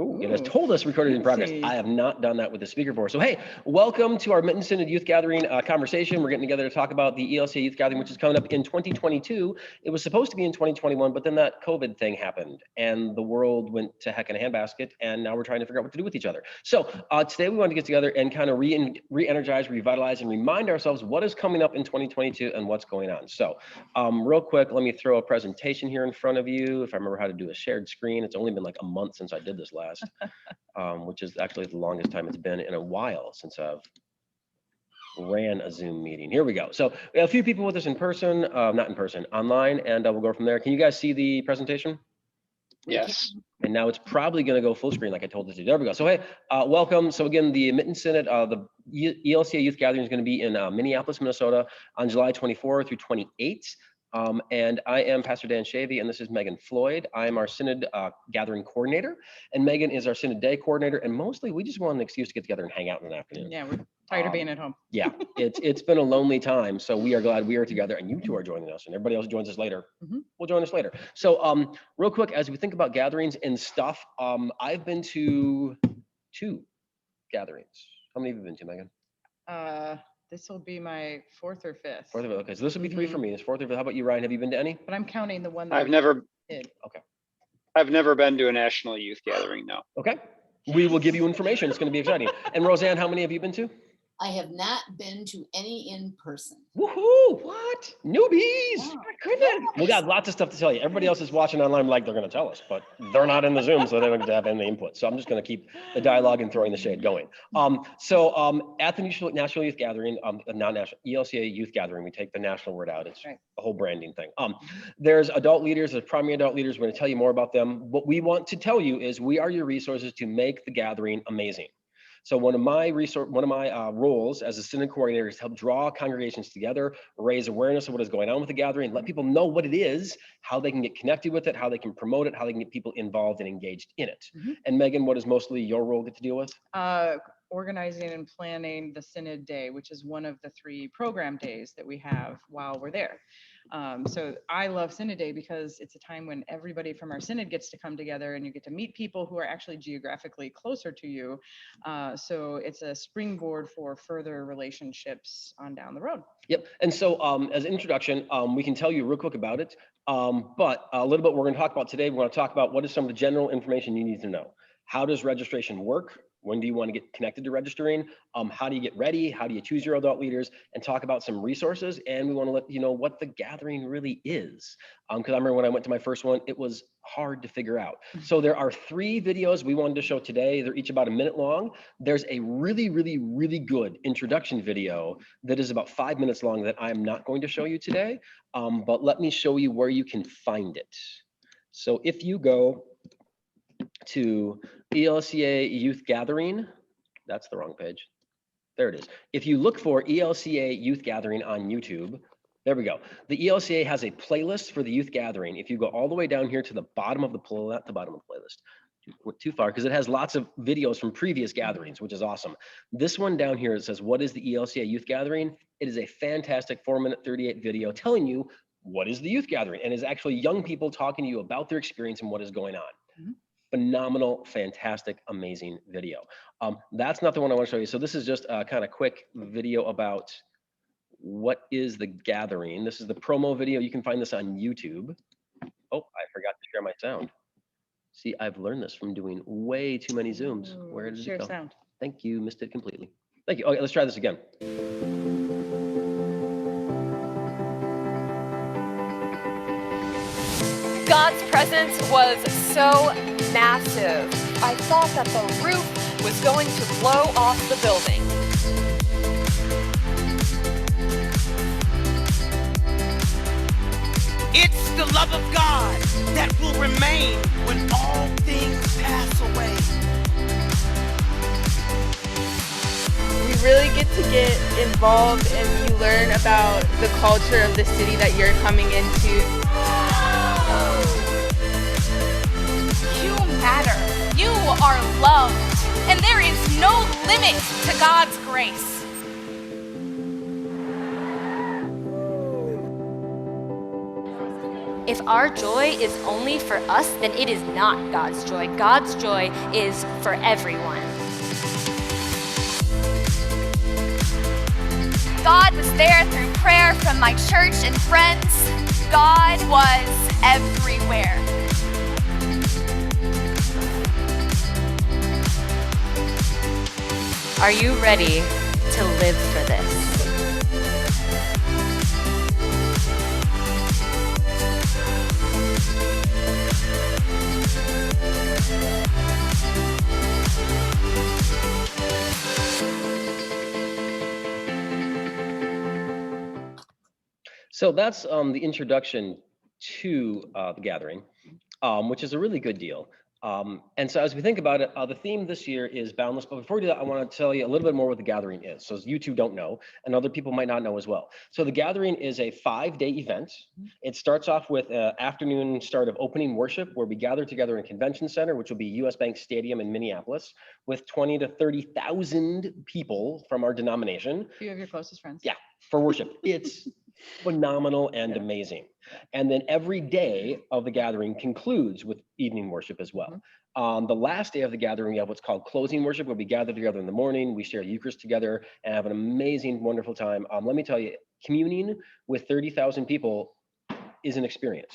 Ooh, it has told us recorded in progress. I have not done that with the speaker before. So, hey, welcome to our Mitten Synod Youth Gathering conversation. We're getting together to talk about the ELCA Youth Gathering, which is coming up in 2022. It was supposed to be in 2021, but then that COVID thing happened and the world went to heck in a handbasket. And now we're trying to figure out what to do with each other. So today we want to get together and kind of re-energize, revitalize, and remind ourselves what is coming up in 2022 and what's going on. So real quick, let me throw a presentation here in front of you. If I remember how to do a shared screen, it's only been like a month since I did this last. Which is actually the longest time it's been in a while since I've ran a Zoom meeting. Here we go. So we have a few people with us in person, not in person, online, and we'll go from there. Can you guys see the presentation? Yes. And now it's probably going to go full screen like I told it to. There we go. So hey, welcome. So again, the Mitten Synod, the ELCA Youth Gathering is going to be in Minneapolis, Minnesota on July 24 through 28. And I am Pastor Dan Shavy, and this is Megan Floyd. I am our Synod Gathering Coordinator, and Megan is our Synod Day Coordinator. And mostly, we just want an excuse to get together and hang out in an afternoon. Yeah, we're tired of being at home. Yeah, it's been a lonely time, so we are glad we are together, and you two are joining us, and everybody else joins us later. Will join us later. So, real quick, as we think about gatherings and stuff, I've been to 2 gatherings. How many have you been to, Megan? This will be my 4th or 5th. 4th or 5th. Okay, so this will be 3 for me. It's 4th or 5th. How about you, Ryan? Have you been to any? But I'm counting the one that I've never did. Okay. I've never been to a national youth gathering, no. Okay. We will give you information. It's going to be exciting. And Roseanne, how many have you been to? I have not been to any in person. Woohoo! What? Newbies! Wow. My goodness. We got lots of stuff to tell you. Everybody else is watching online like they're going to tell us, but they're not in the Zoom, so they don't get to have any input. So I'm just going to keep the dialogue and throwing the shade going. At the National Youth Gathering, not national, ELCA Youth Gathering, we take the national word out. It's right. A whole branding thing. There's adult leaders, there's primary adult leaders. We're going to tell you more about them. What we want to tell you is we are your resources to make the gathering amazing. So one of my roles as a Synod Coordinator is to help draw congregations together, raise awareness of what is going on with the gathering, let people know what it is, how they can get connected with it, how they can promote it, how they can get people involved and engaged in it. And Megan, what is mostly your role get to deal with? Organizing and planning the Synod Day, which is one of the 3 program days that we have while we're there. So I love Synod Day because it's a time when everybody from our Synod gets to come together and you get to meet people who are actually geographically closer to you. So it's a springboard for further relationships on down the road. Yep. And so as an introduction, we can tell you real quick about it. But a little bit we're going to talk about today. We're going to talk about what is some of the general information you need to know. How does registration work? When do you want to get connected to registering? How do you get ready? How do you choose your adult leaders? And talk about some resources. And we want to let you know what the gathering really is. Because I remember when I went to my first one, it was hard to figure out. So there are 3 videos we wanted to show today. They're each about a minute long. There's a really, really, really good introduction video that is about 5 minutes long that I'm not going to show you today. But let me show you where you can find it. So if you go to ELCA Youth Gathering, that's the wrong page. There it is. If you look for ELCA Youth Gathering on YouTube, there we go. The ELCA has a playlist for the youth gathering. If you go all the way down here to the bottom of the playlist, not the bottom of the playlist, too far, because it has lots of videos from previous gatherings, which is awesome. This one down here, it says, what is the ELCA Youth Gathering? It is a fantastic 4-minute 38 video telling you what is the youth gathering, and is actually young people talking to you about their experience and what is going on. Phenomenal, fantastic, amazing video. That's not the one I want to show you. So this is just a kind of quick video about what is the gathering. This is the promo video. You can find this on YouTube. Oh, I forgot to share my sound. See, I've learned this from doing way too many Zooms. Where did it go? Sound. Thank you, missed it completely. Thank you. Okay, let's try this again. God's presence was so massive. I thought that the roof was going to blow off the building. It's the love of God that will remain when all things pass away. You really get to get involved and you learn about the culture of the city that you're coming into. You matter. You are loved. And there is no limit to God's grace. If our joy is only for us, then it is not God's joy. God's joy is for everyone. God was there through prayer from my church and friends. God was everywhere. Are you ready to live for this? So that's the introduction to the gathering, which is a really good deal. And so as we think about it, the theme this year is boundless. But before we do that, I want to tell you a little bit more what the gathering is. So you two don't know, and other people might not know as well. So the gathering is a 5-day event. It starts off with an afternoon start of opening worship, where we gather together in Convention Center, which will be US Bank Stadium in Minneapolis, with 20 to 30,000 people from our denomination. A few of your closest friends. Yeah, for worship. It's phenomenal and amazing. And then every day of the gathering concludes with evening worship as well. The last day of the gathering, we have what's called closing worship, where we gather together in the morning, we share Eucharist together and have an amazing, wonderful time. Let me tell you, communing with 30,000 people is an experience.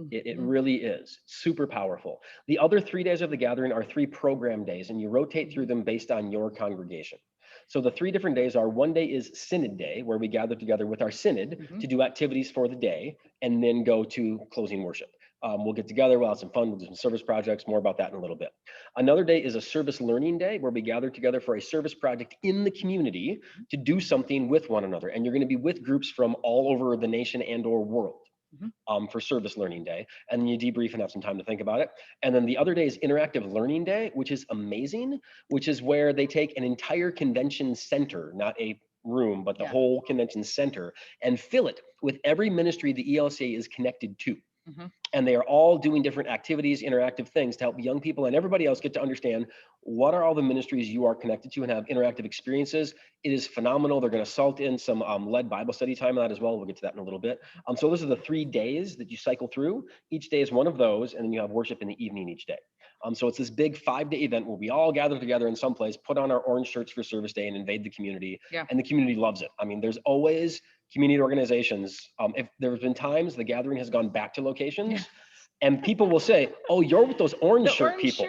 It really is super powerful. The other 3 days of the gathering are 3 program days, and you rotate through them based on your congregation. So the 3 different days are, one day is Synod Day, where we gather together with our synod to do activities for the day, and then go to closing worship. We'll get together, we'll have some fun, we'll do some service projects, more about that in a little bit. Another day is a service learning day, where we gather together for a service project in the community to do something with one another. And you're going to be with groups from all over the nation and or world. For service learning day, and then you debrief and have some time to think about it. And then the other day is interactive learning day, which is amazing, which is where they take an entire convention center, not a room, but the whole convention center, and fill it with every ministry the ELCA is connected to. And they are all doing different activities, interactive things to help young people and everybody else get to understand what are all the ministries you are connected to and have interactive experiences. It is phenomenal. They're going to salt in some led Bible study time on that as well. We'll get to that in a little bit. So those are the 3 days that you cycle through. Each day is one of those, and then you have worship in the evening each day. So it's this big 5-day event where we all gather together in some place, put on our orange shirts for service day, and invade the community. And the community loves it. I mean, there's always community organizations. If there's been times the gathering has gone back to locations, and people will say, "Oh, you're with those orange shirt people,"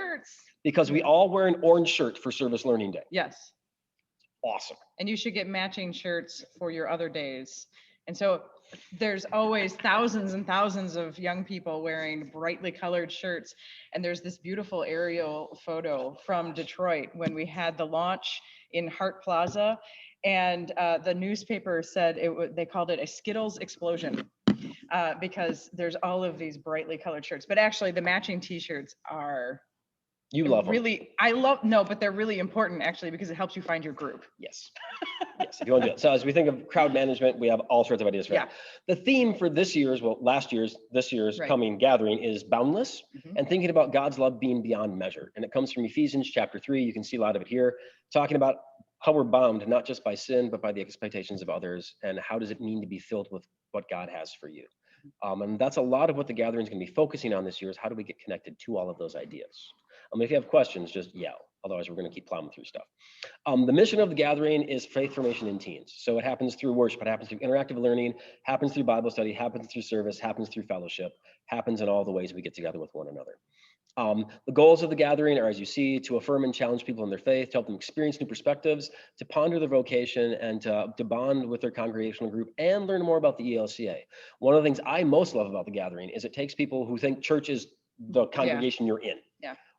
because we all wear an orange shirt for service learning day. Yes. Awesome. And you should get matching shirts for your other days. And so there's always thousands and thousands of young people wearing brightly colored shirts. And there's this beautiful aerial photo from Detroit when we had the launch in Hart Plaza. And the newspaper said they called it a Skittles explosion because there's all of these brightly colored shirts. But actually the matching t-shirts are love really them. But they're really important actually, because it helps you find your group. Yes. Yes, if you want to do it. So as we think of crowd management, we have all sorts of ideas for that. The theme for this year's coming gathering is boundless, and thinking about God's love being beyond measure. And it comes from Ephesians chapter 3. You can see a lot of it here, talking about how we're bound not just by sin, but by the expectations of others. And how does it mean to be filled with what God has for you? And that's a lot of what the gathering is going to be focusing on this year, is how do we get connected to all of those ideas? If you have questions, just yell. Otherwise, we're going to keep plowing through stuff. The mission of the gathering is faith formation in teens. So it happens through worship, it happens through interactive learning, happens through Bible study, happens through service, happens through fellowship, happens in all the ways we get together with one another. The goals of the gathering are, as you see, to affirm and challenge people in their faith, to help them experience new perspectives, to ponder their vocation, and to bond with their congregational group and learn more about the ELCA. One of the things I most love about the gathering is it takes people who think church is the congregation you're in.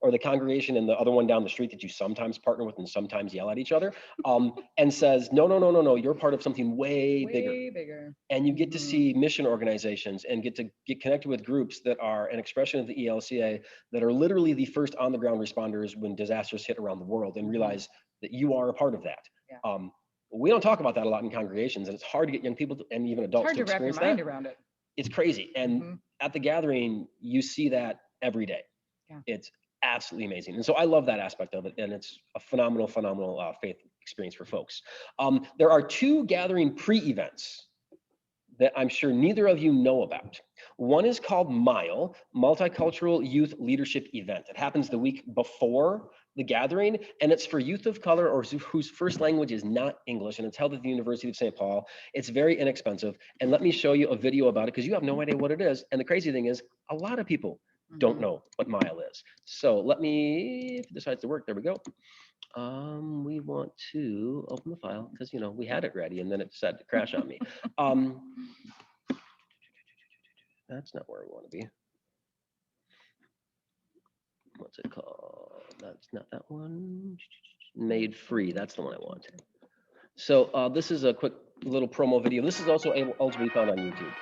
Or the congregation and the other one down the street that you sometimes partner with and sometimes yell at each other, and says, no, you're part of something way bigger. And you get to see mission organizations and get connected with groups that are an expression of the ELCA, that are literally the first on the ground responders when disasters hit around the world, and realize that you are a part of that. We don't talk about that a lot in congregations, and it's hard to get young people and even adults to experience that. It's hard to wrap your mind around it. It's crazy. And at the gathering, you see that every day. It's absolutely amazing. And so I love that aspect of it. And it's a phenomenal faith experience for folks. There are 2 gathering pre-events that I'm sure neither of you know about. One is called MILE, Multicultural Youth Leadership Event. It happens the week before the gathering, and it's for youth of color or whose first language is not English, and it's held at the University of St. Paul. It's very inexpensive, and let me show you a video about it because you have no idea what it is. And the crazy thing is, a lot of people don't know what MILE is. So let me, if it decides to work, there we go. We want to open the file because, you know, we had it ready and then it decided to crash on me. That's not where we want to be. What's it called? That's not that one. Made free. That's the one I want. So this is a quick little promo video. This is also able to be found on YouTube.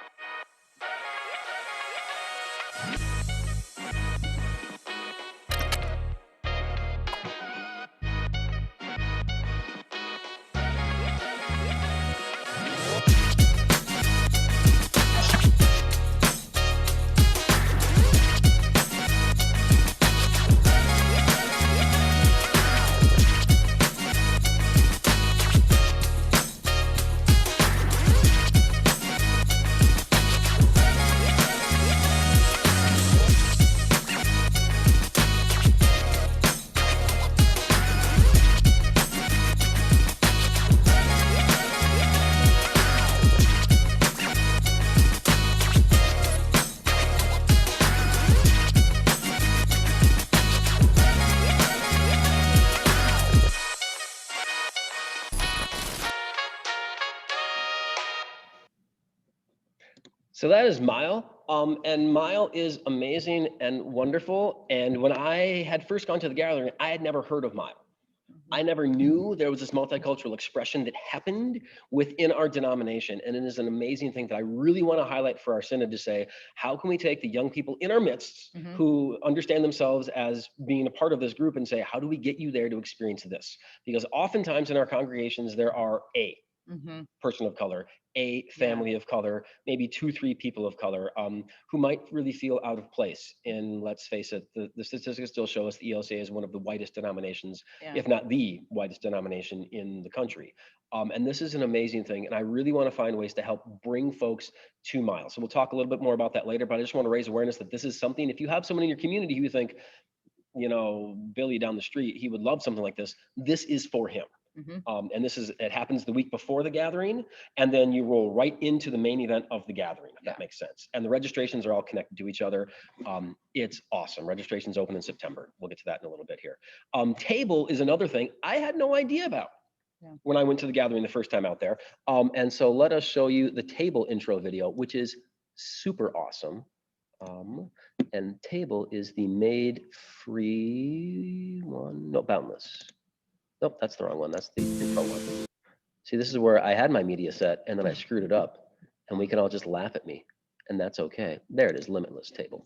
So that is MILE, and MILE is amazing and wonderful. And when I had first gone to the gathering, I had never heard of MILE. I never knew there was this multicultural expression that happened within our denomination. And it is an amazing thing that I really want to highlight for our synod to say, how can we take the young people in our midst who understand themselves as being a part of this group and say, how do we get you there to experience this? Because oftentimes in our congregations, there are a person of color, a family of color, maybe 2-3 people of color who might really feel out of place. And let's face it, the statistics still show us the ELCA is one of the whitest denominations, if not the whitest denomination in the country. And this is an amazing thing. And I really want to find ways to help bring folks to MILE. So we'll talk a little bit more about that later, but I just want to raise awareness that this is something, if you have someone in your community who you think, you know, Billy down the street, he would love something like this, this is for him. And it happens the week before the gathering, and then you roll right into the main event of the gathering, if that makes sense. And the registrations are all connected to each other. It's awesome. Registrations open in September. We'll get to that in a little bit here. Table is another thing I had no idea about when I went to the gathering the first time out there. And so let us show you the table intro video, which is super awesome. And table is the made free one. No, boundless. Nope, that's the wrong one. That's the pro one. See, this is where I had my media set and then I screwed it up, and we can all just laugh at me, and that's okay. There it is, limitless table.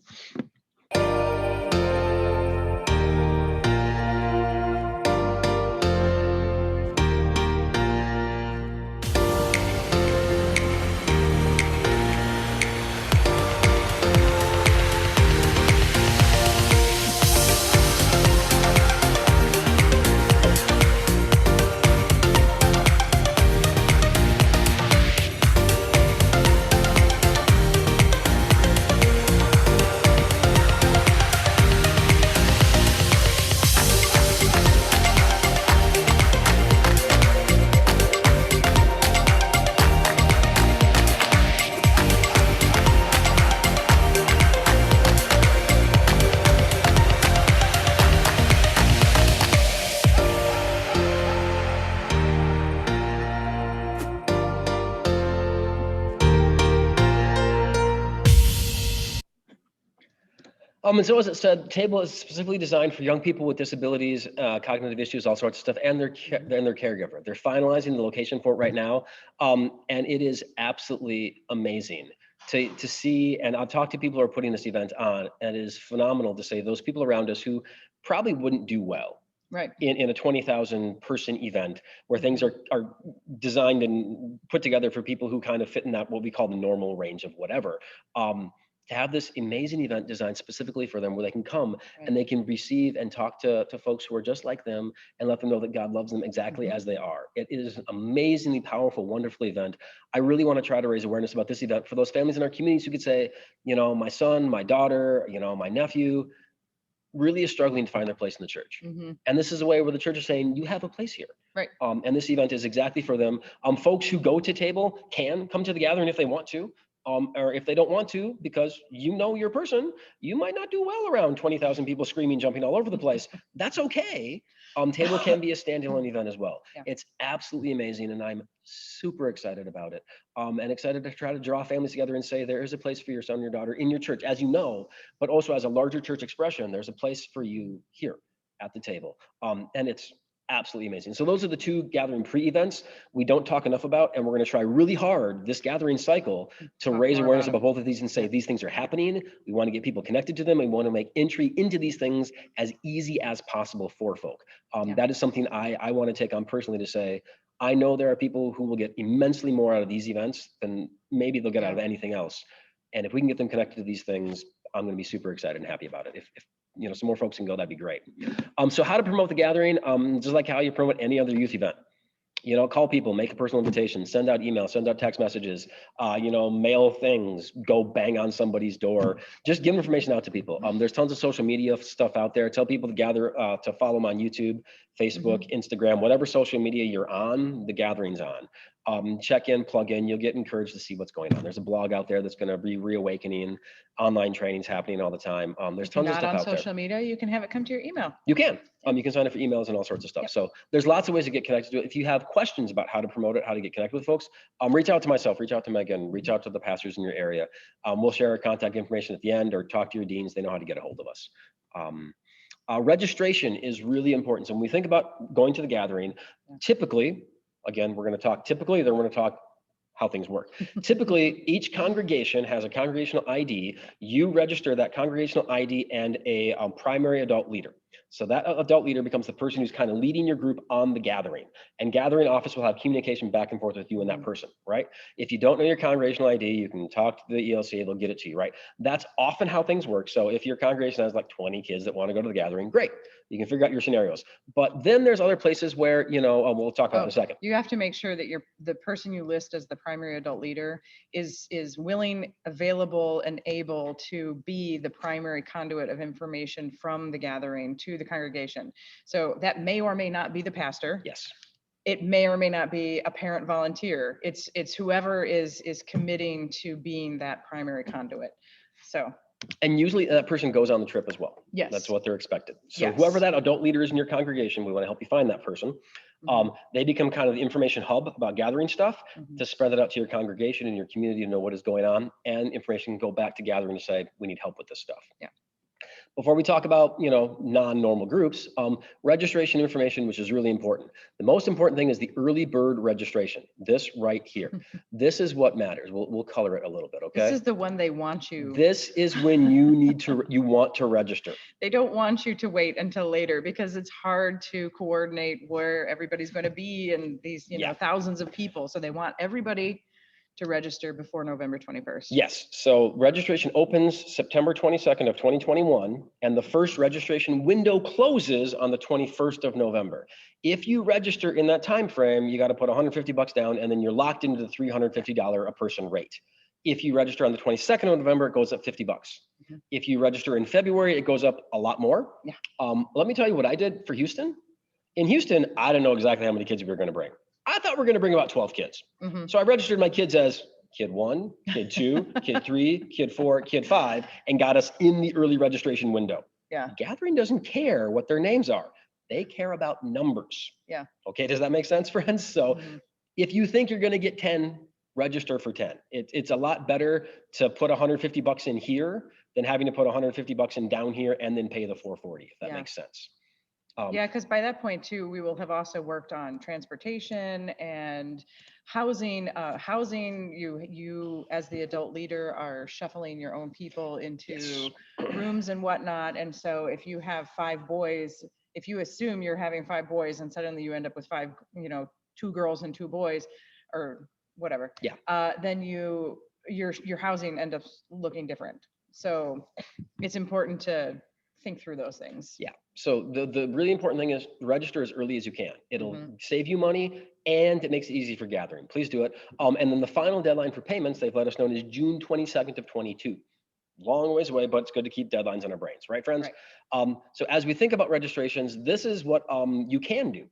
And so as it said, table is specifically designed for young people with disabilities, cognitive issues, all sorts of stuff, and their caregiver. They're finalizing the location for it right now, and it is absolutely amazing to see. And I've talked to people who are putting this event on, and it is phenomenal to say those people around us who probably wouldn't do well in a 20,000 person event where things are designed and put together for people who kind of fit in that what we call the normal range of whatever. to have this amazing event designed specifically for them where they can come Right. and they can receive and talk to folks who are just like them and let them know that God loves them exactly as they are. It is an amazingly powerful, wonderful event. I really want to try to raise awareness about this event for those families in our communities who could say, you know, my son, my daughter, you know, my nephew really is struggling to find their place in the church. Mhm. And this is a way where the church is saying, you have a place here. Right. And this event is exactly for them. Folks who go to table can come to the gathering if they want to, or if they don't want to, because you know your person, you might not do well around 20,000 people screaming, jumping all over the place. That's okay. Table can be a standalone event as well. Yeah. It's absolutely amazing, and I'm super excited about it. And excited to try to draw families together and say there is a place for your son or your daughter in your church, as you know, but also as a larger church expression, there's a place for you here at the table. And it's absolutely amazing. So those are the two gathering pre-events we don't talk enough about, and we're going to try really hard this gathering cycle to Talk raise more awareness about about both of these and say these things are happening. We want to get people connected to them. We want to make entry into these things as easy as possible for folk. Yeah. That is something I want to take on personally to say, I know there are people who will get immensely more out of these events than maybe they'll get out of anything else. And if we can get them connected to these things, I'm going to be super excited and happy about it. If you know, some more folks can go, that'd be great. So how to promote the gathering, just like how you promote any other youth event. You know, call people, make a personal invitation, send out emails, send out text messages, you know, mail things, go bang on somebody's door, just give information out to people. There's tons of social media stuff out there. Tell people to gather, to follow them on YouTube, Facebook, Instagram, whatever social media you're on, the gathering's on. Check in, plug in, you'll get encouraged to see what's going on. There's a blog out there that's going to be reawakening. Online trainings happening all the time. There's tons of Not stuff on out there. social media, you can have it come to your email. You can. You can sign up for emails and all sorts of stuff. So there's lots of ways to get connected to it. If you have questions about how to promote it, how to get connected with folks, reach out to myself, reach out to Megan, reach out to the pastors in your area. We'll share our contact information at the end, or talk to your deans. They know how to get a hold of us. Registration is really important. So when we think about going to the gathering, typically, again, we're going to talk typically, then we're going to talk how things work. Typically, each congregation has a congregational ID. You register that congregational ID and a primary adult leader. So that adult leader becomes the person who's kind of leading your group on the gathering. And gathering office will have communication back and forth with you and that person, right? If you don't know your congregational ID, you can talk to the ELCA, they'll get it to you, right? That's often how things work. So if your congregation has like 20 kids that want to go to the gathering, great. You can figure out your scenarios. But then there's other places where, you know, we'll talk about in a second. You have to make sure that the person you list as the primary adult leader is willing, available, and able to be the primary conduit of information from the gathering to the congregation. So that may or may not be the pastor. Yes. It may or may not be a parent volunteer. It's whoever is committing to being that primary conduit. So. And usually that person goes on the trip as well. Yes. That's what they're expected. So Yes. whoever that adult leader is in your congregation, we want to help you find that person. They become kind of the information hub about gathering stuff to spread that out to your congregation and your community to know what is going on, and information can go back to gathering to say, we need help with this stuff. Yeah. Before we talk about, you know, non-normal groups, registration information, which is really important. The most important thing is the early bird registration. This right here. This is what matters. We'll color it a little bit, okay? This is the one they want you. This is when you want to register. They don't want you to wait until later because it's hard to coordinate where everybody's going to be and these, you know, thousands of people. So they want everybody to register before November 21st. Yes. So registration opens September 22nd of 2021, and the first registration window closes on the 21st of November. If you register in that time frame, you got to put $150 down, and then you're locked into the $350 a person rate. If you register on the 22nd of November, it goes up $50. If you register in February, it goes up a lot more. Yeah. Let me tell you what I did for Houston. In Houston, I didn't know exactly how many kids we were going to bring. I thought we were going to bring about 12 kids. So I registered my kids as kid 1, kid 2, kid 3, kid 4, kid 5, and got us in the early registration window. Yeah. Gathering doesn't care what their names are. They care about numbers. Yeah. Okay, does that make sense, friends? So if you think you're going to get 10, register for 10. It's a lot better to put $150 in here than having to put $150 in down here and then pay the $440, if that makes sense. Yeah, because by that point too, we will have also worked on transportation and housing. You as the adult leader are shuffling your own people into rooms and whatnot. And so if you have 5 boys, if you assume you're having 5 boys and suddenly you end up with 5, 2 girls and 2 boys or whatever, then your housing ends up looking different. So it's important to think through those things. Yeah. So the really important thing is register as early as you can. It'll Mhm. save you money and it makes it easy for gathering. Please do it. And then the final deadline for payments, they've let us know, is June 22nd of 22. Long ways away, but it's good to keep deadlines on our brains, right, friends? Right. So as we think about registrations, this is what you can do.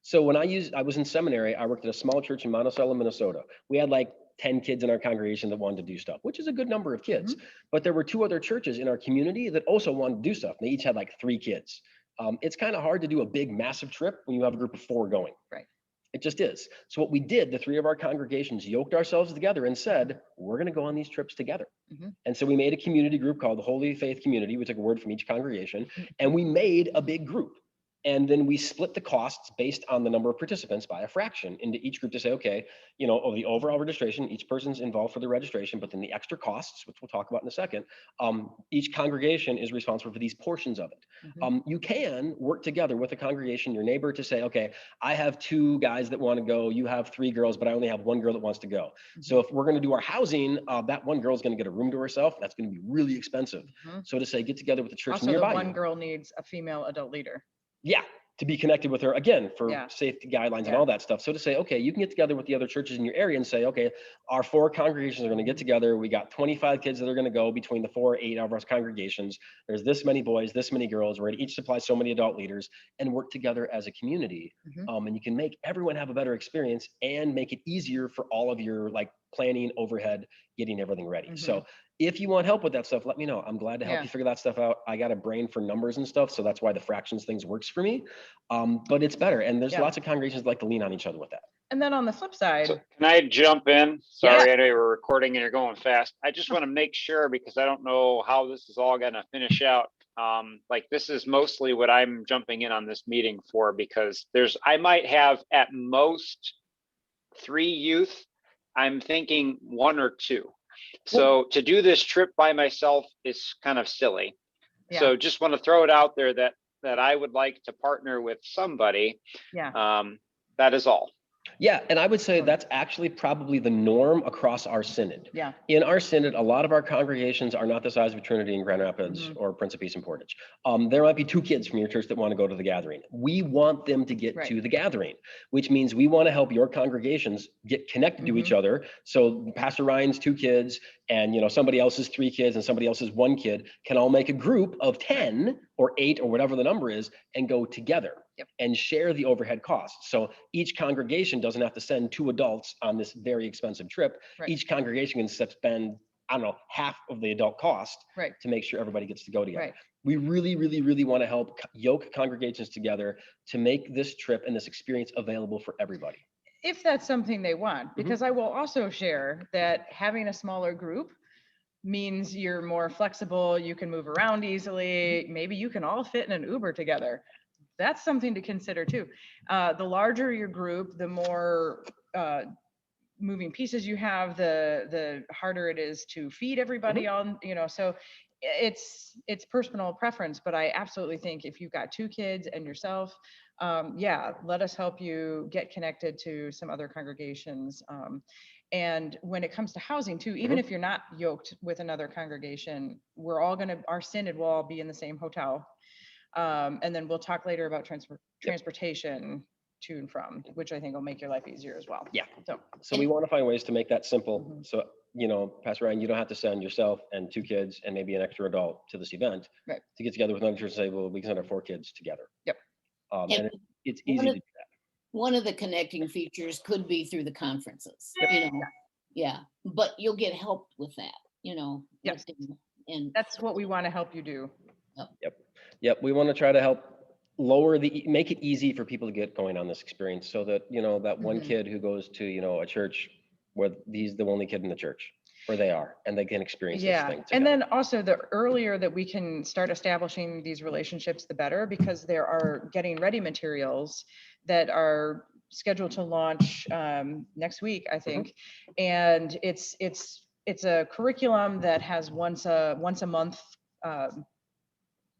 So when I was in seminary, I worked at a small church in Monticello, Minnesota. We had like 10 kids in our congregation that wanted to do stuff, which is a good number of kids. But there were 2 other churches in our community that also wanted to do stuff. They each had like 3 kids. It's kind of hard to do a big, massive trip when you have a group of 4 going. Right. It just is. So what we did, the 3 of our congregations yoked ourselves together and said, we're going to go on these trips together. And so we made a community group called the Holy Faith Community. We took a word from each congregation and we made a big group. And then we split the costs based on the number of participants by a fraction into each group to say, okay, you know, of the overall registration, each person's involved for the registration, but then the extra costs, which we'll talk about in a second, each congregation is responsible for these portions of it. You can work together with a congregation, your neighbor, to say, okay, I have 2 guys that want to go, you have 3 girls, but I only have 1 girl that wants to go. So if we're going to do our housing, that 1 girl is going to get a room to herself. That's going to be really expensive. So to say, get together with the church Also, nearby. the 1 girl needs a female adult leader. Yeah, to be connected with her again for Yeah. safety guidelines and all that stuff. So to say, okay, you can get together with the other churches in your area and say, okay, our 4 congregations are going to get together. We got 25 kids that are going to go between the 4 or 8 of our congregations. There's this many boys, this many girls. We're going to each supply so many adult leaders and work together as a community. And you can make everyone have a better experience and make it easier for all of your like planning, overhead, getting everything ready. So if you want help with that stuff, let me know. I'm glad to help you figure that stuff out. I got a brain for numbers and stuff, so that's why the fractions things works for me. But it's better, and there's lots of congregations that like to lean on each other with that. And then on the flip side, So can I jump in? Sorry, I know you were recording and you're going fast. I just want to make sure, because I don't know how this is all going to finish out. Like this is mostly what I'm jumping in on this meeting for, because I might have at most 3 youth. I'm thinking 1 or 2. So to do this trip by myself is kind of silly. So just want to throw it out there that I would like to partner with somebody. That is all. Yeah, and I would say that's actually probably the norm across our synod. Yeah. In our synod, a lot of our congregations are not the size of Trinity in Grand Rapids or Prince of Peace and Portage. There might be 2 kids from your church that want to go to the gathering. We want them to get to the gathering, which means we want to help your congregations get connected to each other. So Pastor Ryan's 2 kids and, you know, somebody else's 3 kids and somebody else's 1 kid can all make a group of 10 or 8 or whatever the number is and go together. And share the overhead costs. So each congregation doesn't have to send 2 adults on this very expensive trip. Each congregation can spend, I don't know, half of the adult cost to make sure everybody gets to go together. We really, really, really want to help yoke congregations together to make this trip and this experience available for everybody. If that's something they want, because I will also share that having a smaller group means you're more flexible, you can move around easily, maybe you can all fit in an Uber together. That's something to consider too. The larger your group, the more moving pieces you have, the harder it is to feed everybody on, you know, so it's personal preference, but I absolutely think if you've got 2 kids and yourself, let us help you get connected to some other congregations. And when it comes to housing too, even if you're not yoked with another congregation, our synod will all be in the same hotel. And then we'll talk later about transportation to and from, which I think will make your life easier as well. Yeah. So we want to find ways to make that simple. So, you know, Pastor Ryan, you don't have to send yourself and 2 kids and maybe an extra adult to this event to get together with another church and say, well, we can send our 4 kids together. And it's easy to do that. One of the connecting features could be through the conferences, you know, but you'll get help with that, you know. And that's what we want to help you do. Yep. We want to try to help make it easy for people to get going on this experience so that, you know, that 1 kid who goes to, you know, a church where he's the only kid in the church, where they are, and they can experience this thing together. And then also the earlier that we can start establishing these relationships, the better, because there are getting ready materials that are scheduled to launch next week, I think. And it's a curriculum that has once a month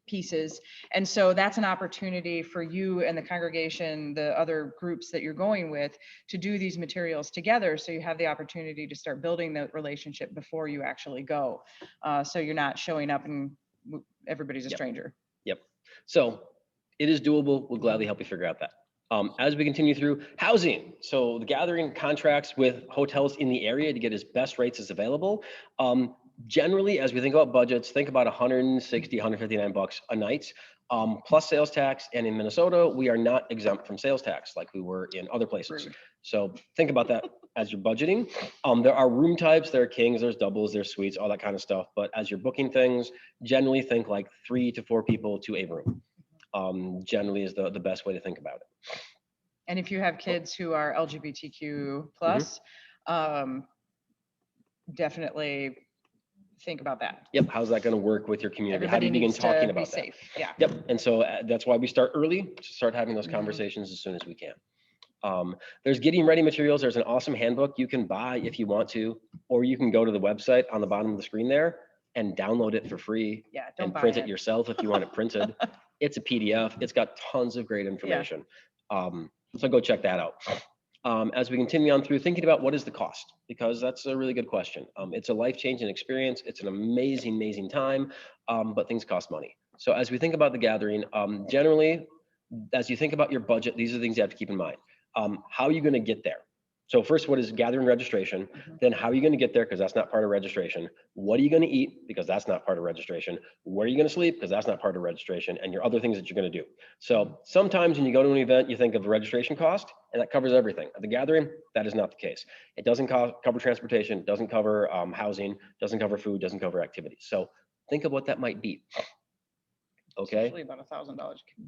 pieces. And so that's an opportunity for you and the congregation, the other groups that you're going with, to do these materials together. So you have the opportunity to start building that relationship before you actually go. So you're not showing up and everybody's a stranger. Yep. So it is doable. We'll gladly help you figure out that. As we continue through housing, so the gathering contracts with hotels in the area to get as best rates as available. Generally, as we think about budgets, think about 160, 159 bucks a night, plus sales tax. And in Minnesota, we are not exempt from sales tax like we were in other places. Rude. So think about that as you're budgeting. There are room types, there are kings, there's doubles, there's suites, all that kind of stuff. But as you're booking things, generally think like 3 to 4 people to a room. Generally is the best way to think about it. And if you have kids who are LGBTQ plus, definitely think about that. Yep. How's that going to work with your community? How do Everybody you begin needs talking to about be that? safe. Yeah. Yep. And so that's why we start early, to start having those Mhm. conversations as soon as we can. There's getting ready materials. There's an awesome handbook you can buy if you want to, or you can go to the website on the bottom of the screen there and download it for free Yeah. Don't and buy print it. it yourself if you want it printed. It's a PDF. It's got tons of great information. So go check that out. As we continue on through thinking about what is the cost, because that's a really good question. It's a life-changing experience. It's an amazing, amazing time, but things cost money. So as we think about the gathering, generally, as you think about your budget, these are the things you have to keep in mind. How are you going to get there? So first, what is gathering registration? Then how are you going to get there? Because that's not part of registration. What are you going to eat? Because that's not part of registration. Where are you going to sleep? Because that's not part of registration, and your other things that you're going to do. So sometimes when you go to an event, you think of the registration cost, and that covers everything. At the gathering, that is not the case. It doesn't cover transportation, doesn't cover housing, doesn't cover food, doesn't cover activities. So think of what that might be. Okay. Usually about $1,000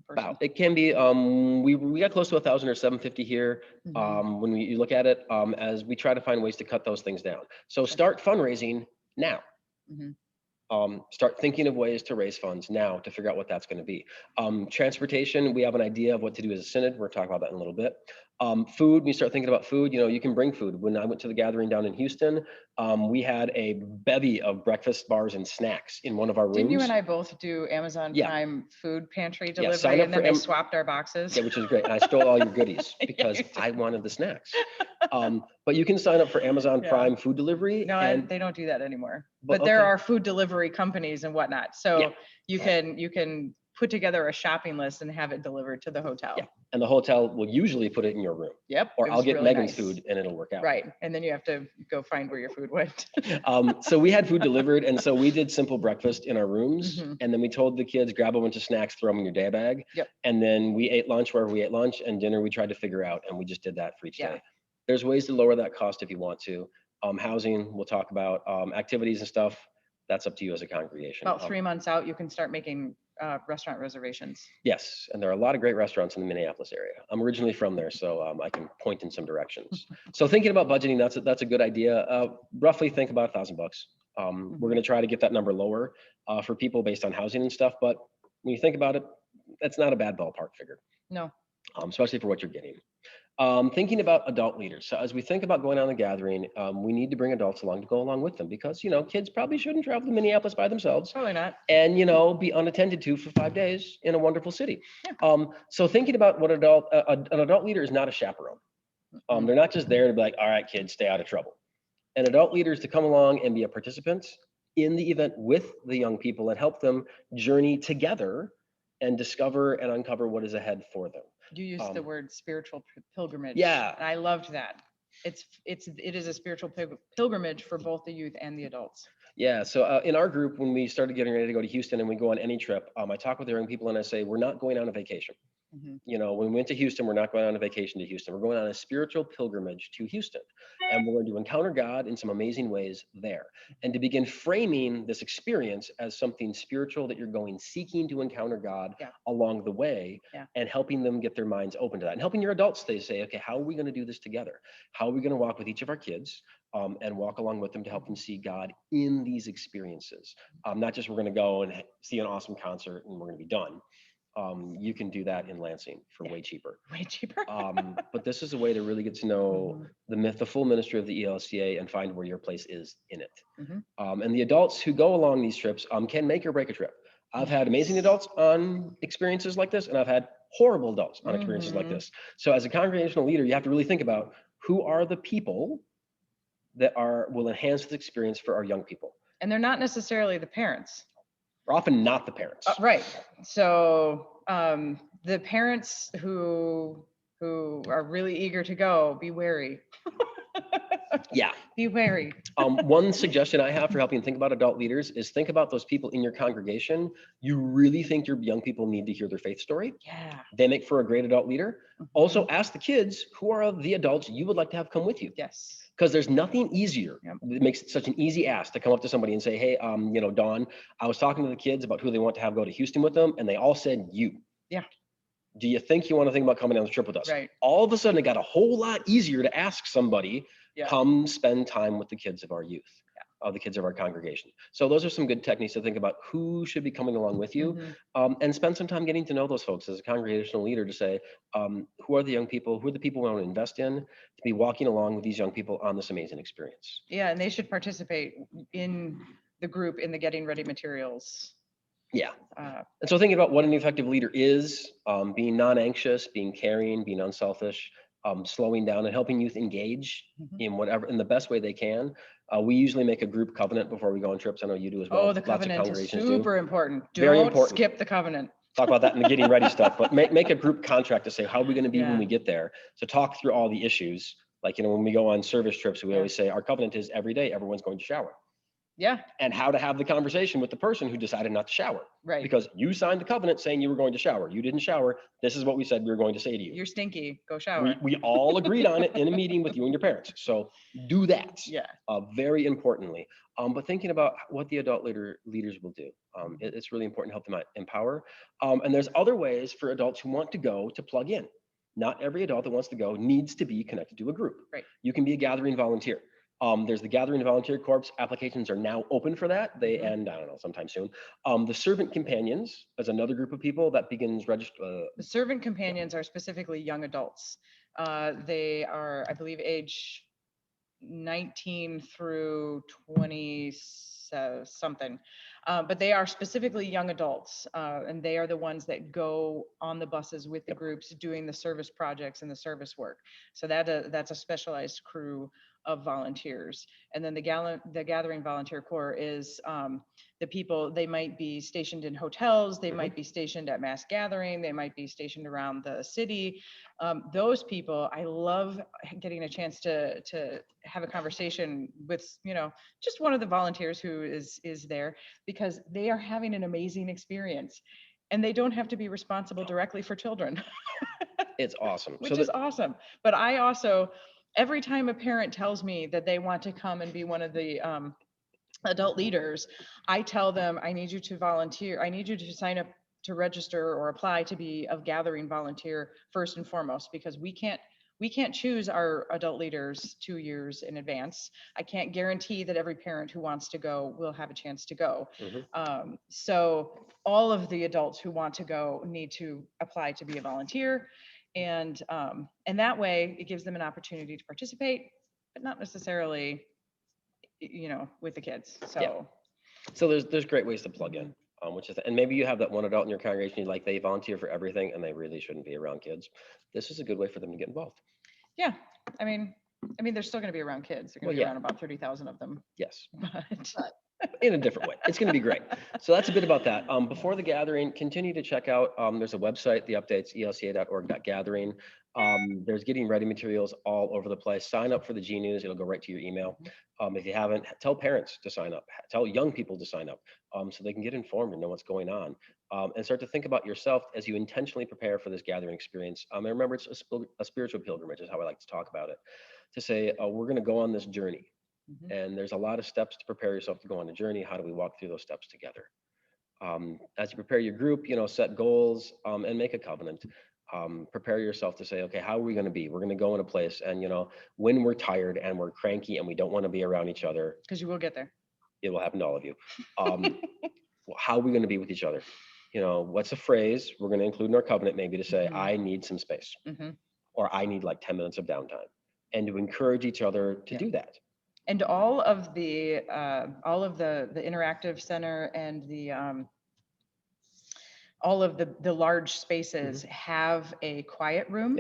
per person. It can be, we got close to 1,000 or 750 here. When you look at it, as we try to find ways to cut those things down. So start fundraising now. Start thinking of ways to raise funds now to figure out what that's going to be. Transportation, we have an idea of what to do as a synod. We're talking about that in a little bit. Food, we start thinking about food, you can bring food. When I went to the gathering down in Houston, we had a bevy of breakfast bars and snacks in one of our rooms. Didn't you and I both do Amazon Prime food pantry delivery, sign up and then for they swapped our boxes? Yeah, which is great. And I stole all your goodies because I wanted the snacks. But you can sign up for Amazon Prime food delivery. No, they don't do that anymore. But there are food delivery companies and whatnot. So you can put together a shopping list and have it delivered to the hotel. Yeah. And the hotel will usually put it in your room. Yep. Or it I'll was get really Megan's nice. food and it'll work out. Right. And then you have to go find where your food went. So we had food delivered. And so we did simple breakfast in our rooms. And then we told the kids, grab a bunch of snacks, throw them in your day bag. Yep. And then we ate lunch wherever we ate lunch, and dinner we tried to figure out. And we just did that for each day. There's ways to lower that cost if you want to. Housing, we'll talk about. Activities and stuff, that's up to you as a congregation. About 3 months out, you can start making restaurant reservations. Yes, and there are a lot of great restaurants in the Minneapolis area. I'm originally from there, so I can point in some directions. So thinking about budgeting, that's a good idea. Roughly think about $1,000 bucks. We're going to try to get that number lower for people based on housing and stuff. But when you think about it, that's not a bad ballpark figure. No. Especially for what you're getting. Thinking about adult leaders. So as we think about going on the gathering, we need to bring adults along to go along with them, because, kids probably shouldn't travel to Minneapolis by themselves. Probably not. And, be unattended to for 5 days in a wonderful city. So thinking about what an adult leader is not a chaperone. They're not just there to be like, all right, kids, stay out of trouble. An adult leader is to come along and be a participant in the event with the young people and help them journey together and discover and uncover what is ahead for them. You used the word spiritual pilgrimage. Yeah. And I loved that. It is a spiritual pilgrimage for both the youth and the adults. Yeah. So in our group, when we started getting ready to go to Houston and we go on any trip, I talk with the young people and I say, we're not going on a vacation. When we went to Houston, we're not going on a vacation to Houston. We're going on a spiritual pilgrimage to Houston. And we're going to encounter God in some amazing ways there. And to begin framing this experience as something spiritual that you're going seeking to encounter God along the way, and helping them get their minds open to that. And helping your adults, they say, okay, how are we going to do this together? How are we going to walk with each of our kids and walk along with them to help them see God in these experiences? Not just we're going to go and see an awesome concert and we're going to be done. You can do that in Lansing for way cheaper. Way cheaper. But this is a way to really get to know the full ministry of the ELCA and find where your place is in it. And the adults who go along these trips can make or break a trip. I've had amazing adults on experiences like this, and I've had horrible adults on experiences like this. So as a congregational leader, you have to really think about who are the people that will enhance this experience for our young people. And they're not necessarily the parents. We're often not the parents. Right. So the parents who are really eager to go, be wary. Yeah. Be wary. One suggestion I have for helping think about adult leaders is think about those people in your congregation. You really think your young people need to hear their faith story. Yeah. They make for a great adult leader. Also ask the kids, who are the adults you would like to have come with you? Yes. Because there's nothing easier. It makes it such an easy ask to come up to somebody and say, hey, Dawn, I was talking to the kids about who they want to have go to Houston with them, and they all said you. Yeah. Do you think you want to think about coming on the trip with us? Right. All of a sudden, it got a whole lot easier to ask somebody, Yeah. come spend time with the kids of our youth, the kids of our congregation. So those are some good techniques to think about who should be coming along with you, and spend some time getting to know those folks as a congregational leader to say, who are the young people, who are the people we want to invest in, to be walking along with these young people on this amazing experience. Yeah, and they should participate in the group in the getting ready materials. Yeah. And so thinking about what an effective leader is, being non-anxious, being caring, being unselfish, slowing down and helping youth engage in the best way they can. We usually make a group covenant before we go on trips. I know you do as well. Oh, the covenant is super important. Very Don't important. skip the covenant. Talk about that in the getting ready stuff, but make a group contract to say how are we going to be when we get there, to talk through all the issues. Like, when we go on service trips, we always say our covenant is every day everyone's going to shower. Yeah. And how to have the conversation with the person who decided not to shower. Right. Because you signed the covenant saying you were going to shower. You didn't shower. This is what we said we were going to say to you. You're stinky. Go shower. We all agreed on it in a meeting with you and your parents. So do that. Yeah. Very importantly. But thinking about what the adult leaders will do. It's really important to help them empower. And there's other ways for adults who want to go to plug in. Not every adult that wants to go needs to be connected to a group. Right. You can be a gathering volunteer. There's the Gathering Volunteer Corps. Applications are now open for that. They end, I don't know, sometime soon. The Servant Companions is another group of people that begins The Servant Companions are specifically young adults. They are, I believe, age 19 through 20 something. But they are specifically young adults, and they are the ones that go on the buses with the groups doing the service projects and the service work. So that's a specialized crew of volunteers. And then the Gathering Volunteer Corps is the people, they might be stationed in hotels, they might be stationed at mass gathering, they might be stationed around the city. Those people, I love getting a chance to have a conversation with, just one of the volunteers who is there, because they are having an amazing experience and they don't have to be responsible directly for children. It's awesome. Which is awesome. But I also, every time a parent tells me that they want to come and be one of the adult leaders, I tell them, I need you to volunteer. I need you to sign up to register or apply to be a gathering volunteer first and foremost, because we can't choose our adult leaders 2 years in advance. I can't guarantee that every parent who wants to go will have a chance to go. So all of the adults who want to go need to apply to be a volunteer. And that way it gives them an opportunity to participate, but not necessarily, with the kids. So there's great ways to plug in, and maybe you have that one adult in your congregation, they volunteer for everything and they really shouldn't be around kids. This is a good way for them to get involved. Yeah. I mean, they're still going to be around kids. They're going to be around about 30,000 of them. Yes. But in a different way. It's going to be great. So that's a bit about that. Before the gathering, continue to check out, there's a website, the updates, elca.org.gathering. There's getting ready materials all over the place. Sign up for the G News. It'll go right to your email. If you haven't, tell parents to sign up, tell young people to sign up, so they can get informed and know what's going on, and start to think about yourself as you intentionally prepare for this gathering experience. And remember, it's a spiritual pilgrimage is how I like to talk about it, to say, we're going to go on this journey. And there's a lot of steps to prepare yourself to go on a journey. How do we walk through those steps together? As you prepare your group, set goals, and make a covenant. Prepare yourself to say, okay, how are we going to be? We're going to go in a place, and when we're tired and we're cranky and we don't want to be around each other, because you will get there. It will happen to all of you. How are we going to be with each other? What's a phrase we're going to include in our covenant, maybe to say, I need some space, or I need 10 minutes of downtime, and to encourage each other to do that. And all of the interactive center and the all of the large spaces have a quiet room,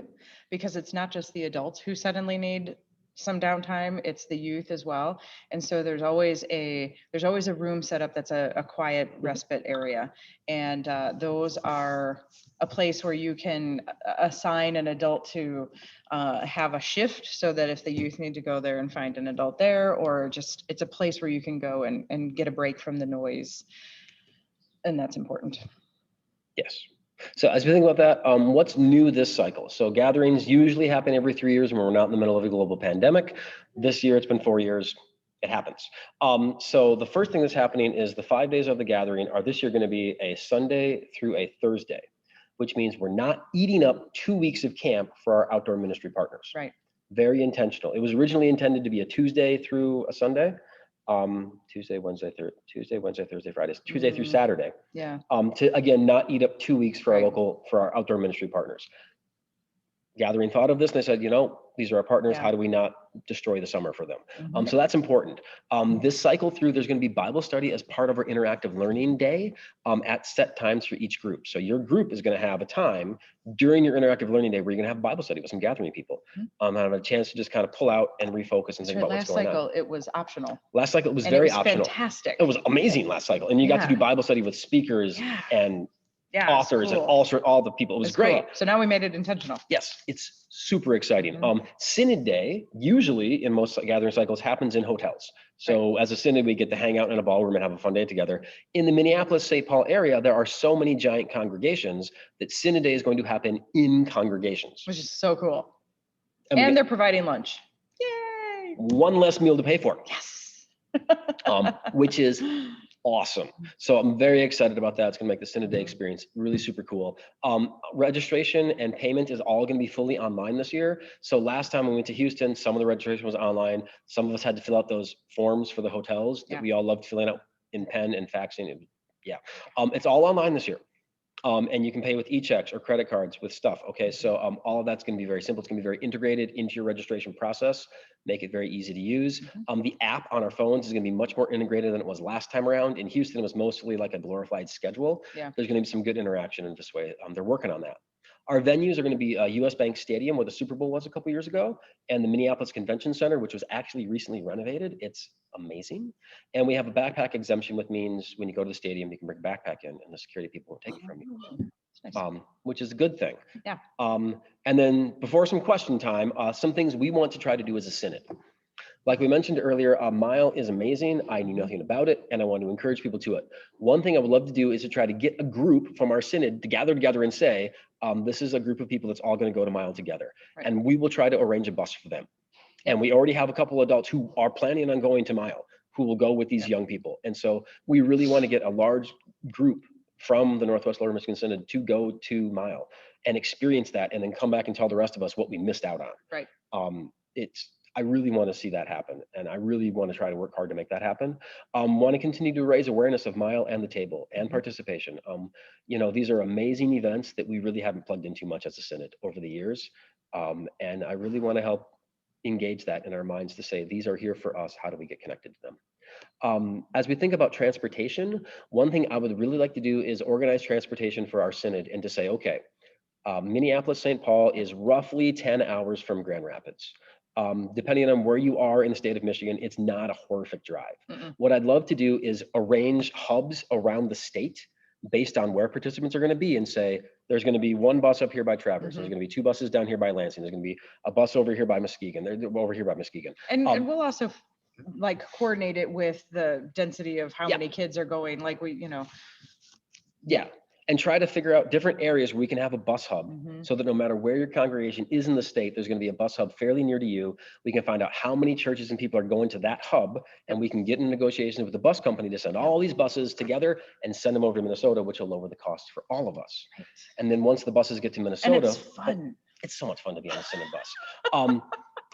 because it's not just the adults who suddenly need some downtime, it's the youth as well. And so there's always a room set up that's a quiet respite area. And those are a place where you can assign an adult to have a shift, so that if the youth need to go there and find an adult there, or just, it's a place where you can go and get a break from the noise. And that's important. Yes. So as we think about that, what's new this cycle? So gatherings usually happen every 3 years when we're not in the middle of a global pandemic. This year, it's been 4 years. It happens. So the first thing that's happening is the 5 days of the gathering are this year going to be a Sunday through a Thursday, which means we're not eating up 2 weeks of camp for our outdoor ministry partners. Right. Very intentional. It was originally intended to be a Tuesday through a Sunday. Tuesday, Wednesday, Thursday, Friday, Tuesday through Saturday. Yeah. To again, not eat up 2 weeks for our outdoor ministry partners. Gathering thought of this and they said, you know, these are our partners. Yeah. How do we not destroy the summer for them? So that's important. This cycle through, there's going to be Bible study as part of our interactive learning day at set times for each group. So your group is going to have a time during your interactive learning day where you're going to have Bible study with some gathering people. Have a chance to just kind of pull out and refocus and think about what's going on. Last cycle, it was optional. Last cycle, it was And very it was optional. fantastic. It was amazing last cycle. And you got to do Bible study with speakers and authors and all the people. It was great. Cool. So now we made it intentional. Yes, it's super exciting. Synod Day, usually in most gathering cycles, happens in hotels. So as a synod, we get to hang out in a ballroom and have a fun day together. In the Minneapolis, St. Paul area, there are so many giant congregations that Synod Day is going to happen in congregations. Which is so cool. And they're providing lunch. Yay! One less meal to pay for. Yes. Which is awesome. So I'm very excited about that. It's going to make the Synod Day experience really super cool. Registration and payment is all going to be fully online this year. So last time we went to Houston, some of the registration was online. Some of us had to fill out those forms for the hotels that we all loved filling out in pen and faxing. It's all online this year. And you can pay with e-checks or credit cards with stuff. Okay, so all of that's going to be very simple. It's going to be very integrated into your registration process, make it very easy to use. The app on our phones is going to be much more integrated than it was last time around. In Houston, it was mostly like a glorified schedule. There's going to be some good interaction in this way. They're working on that. Our venues are going to be US Bank Stadium, where the Super Bowl was a couple years ago, and the Minneapolis Convention Center, which was actually recently renovated. It's amazing. And we have a backpack exemption, which means when you go to the stadium, you can bring a backpack in and the security people won't take it from you, which is a good thing. Yeah. And then before some question time, some things we want to try to do as a synod. Like we mentioned earlier, a mile is amazing. I knew nothing about it, and I want to encourage people to it. One thing I would love to do is to try to get a group from our synod to gather together and say, this is a group of people that's all going to go to Mile together. And we will try to arrange a bus for them. And we already have a couple of adults who are planning on going to Mile, who will go with these young people. And so we really want to get a large group from the Northwest Lower Michigan Synod to go to Mile and experience that, and then come back and tell the rest of us what we missed out on. Right. I really want to see that happen, and I really want to try to work hard to make that happen. Want to continue to raise awareness of Mile and the Table and participation. You know, these are amazing events that we really haven't plugged into much as a synod over the years, and I really want to help engage that in our minds to say, these are here for us. How do we get connected to them? As we think about transportation, one thing I would really like to do is organize transportation for our synod and to say, okay, Minneapolis, St. Paul is roughly 10 hours from Grand Rapids. Depending on where you are in the state of Michigan, it's not a horrific drive. What I'd love to do is arrange hubs around the state based on where participants are going to be, and say, there's going to be one bus up here by Traverse. There's going to be 2 buses down here by Lansing. There's going to be a bus over here by Muskegon. They're over here by Muskegon. And we'll also like coordinate it with the density of how many kids are going, like and try to figure out different areas where we can have a bus hub, so that no matter where your congregation is in the state, there's going to be a bus hub fairly near to you. We can find out how many churches and people are going to that hub, and we can get in negotiations with the bus company to send all these buses together and send them over to Minnesota, which will lower the cost for all of us. And then once the buses get to Minnesota, and it's fun. It's so much fun to be on a synod bus.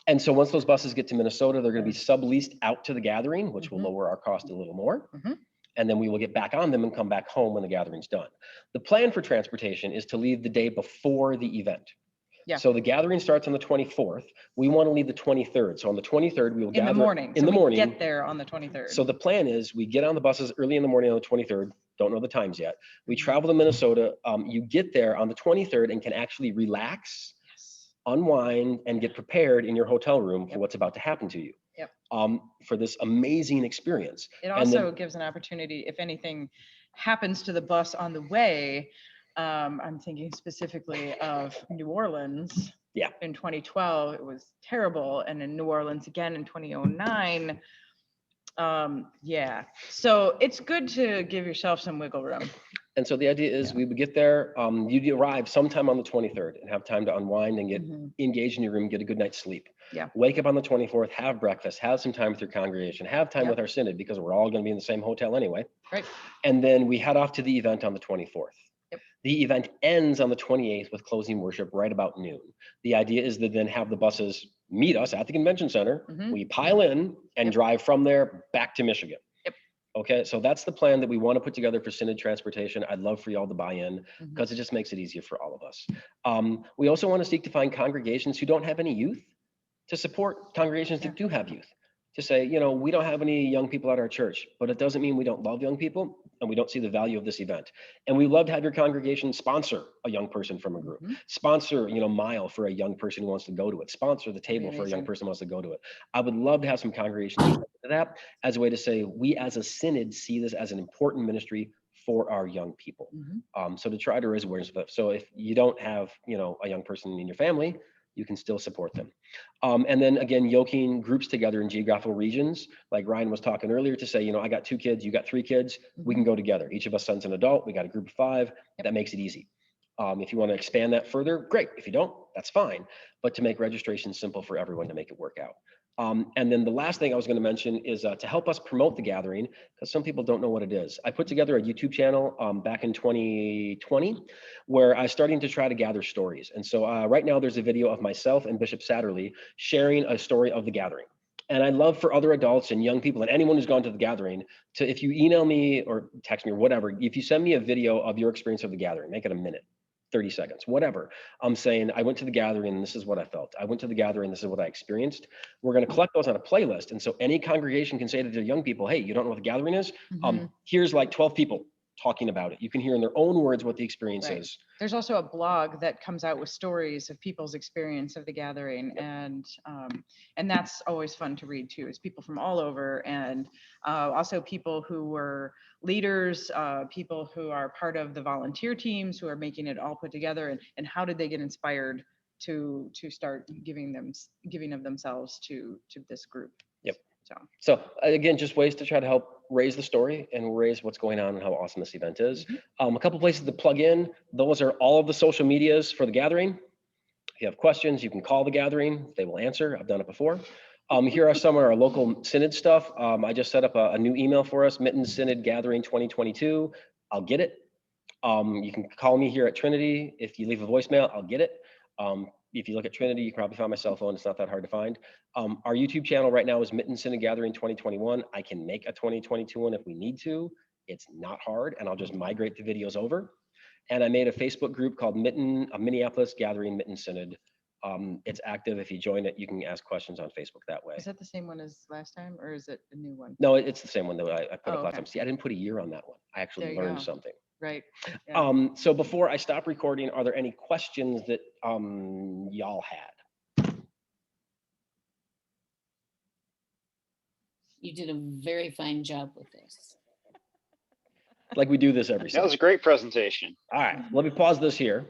And so once those buses get to Minnesota, they're going to be subleased out to the gathering, which will lower our cost a little more. And then we will get back on them and come back home when the gathering's done. The plan for transportation is to leave the day before the event. So the gathering starts on the 24th. We want to leave the 23rd. So on the 23rd, we will gather in the morning. In the morning. Get there on the 23rd. So the plan is we get on the buses early in the morning on the 23rd. Don't know the times yet. We travel to Minnesota. You get there on the 23rd and can actually relax, unwind, and get prepared in your hotel room for what's about to happen to you. For this amazing experience. It also gives an opportunity, if anything happens to the bus on the way, I'm thinking specifically of New Orleans. In 2012, it was terrible. And in New Orleans again in 2009. So it's good to give yourself some wiggle room. And so the idea is we would get there, you'd arrive sometime on the 23rd and have time to unwind and get engaged in your room, get a good night's sleep. Wake up on the 24th, have breakfast, have some time with your congregation, have time with our synod, because we're all going to be in the same hotel anyway. And then we head off to the event on the 24th. The event ends on the 28th with closing worship right about noon. The idea is to then have the buses meet us at the convention center. We pile in and drive from there back to Michigan. Okay, so that's the plan that we want to put together for Synod transportation. I'd love for y'all to buy in because it just makes it easier for all of us. We also want to seek to find congregations who don't have any youth to support congregations that do have youth. To say, you know, we don't have any young people at our church, but it doesn't mean we don't love young people and we don't see the value of this event. And we love to have your congregation sponsor a young person from a group, sponsor, you know, Mile for a young person who wants to go to it, sponsor the table for a young person who wants to go to it. I would love to have some congregations do that as a way to say, we as a synod see this as an important ministry for our young people. So to try to raise awareness of that. So if you don't have, you know, a young person in your family, you can still support them. And then again, yoking groups together in geographical regions, like Ryan was talking earlier, to say, you know, I got 2 kids, you got 3 kids, we can go together. Each of us sends an adult, we got a group of 5, that makes it easy. If you want to expand that further, great. If you don't, that's fine. But to make registration simple for everyone to make it work out. And then the last thing I was going to mention is to help us promote the gathering, because some people don't know what it is. I put together a YouTube channel back in 2020, where I was starting to try to gather stories. And so right now there's a video of myself and Bishop Satterley sharing a story of the gathering. And I'd love for other adults and young people and anyone who's gone to the gathering to, if you email me or text me or whatever, if you send me a video of your experience of the gathering, make it a minute, 30 seconds, whatever. I'm saying, I went to the gathering and this is what I felt. I went to the gathering, this is what I experienced. We're going to collect those on a playlist. And so any congregation can say to the young people, hey, you don't know what the gathering is? Here's like 12 people talking about it. You can hear in their own words what the experience is. There's also a blog that comes out with stories of people's experience of the gathering. And that's always fun to read too. It's people from all over, and also people who were leaders, people who are part of the volunteer teams who are making it all put together, and how did they get inspired to start giving of themselves to this group. So again, just ways to try to help raise the story and raise what's going on and how awesome this event is. A couple places to plug in. Those are all of the social medias for the gathering. If you have questions, you can call the gathering. They will answer. I've done it before. Here are some of our local synod stuff. I just set up a new email for us, Mitten Synod Gathering 2022. I'll get it. You can call me here at Trinity. If you leave a voicemail, I'll get it. If you look at Trinity, you can probably find my cell phone. It's not that hard to find. Our YouTube channel right now is Mitten Synod Gathering 2021. I can make a 2022 one if we need to. It's not hard, and I'll just migrate the videos over. And I made a Facebook group called Minneapolis Gathering Mitten Synod. It's active. If you join it, you can ask questions on Facebook that way. Is that the same one as last time, or is it a new one? No, it's the same one that I put up last time. See, I didn't put a year on that one. I actually learned something. Right. So before I stop recording, are there any questions that y'all had? You did a very fine job with this. Like we do this every That was a great presentation. All right, let me pause this here.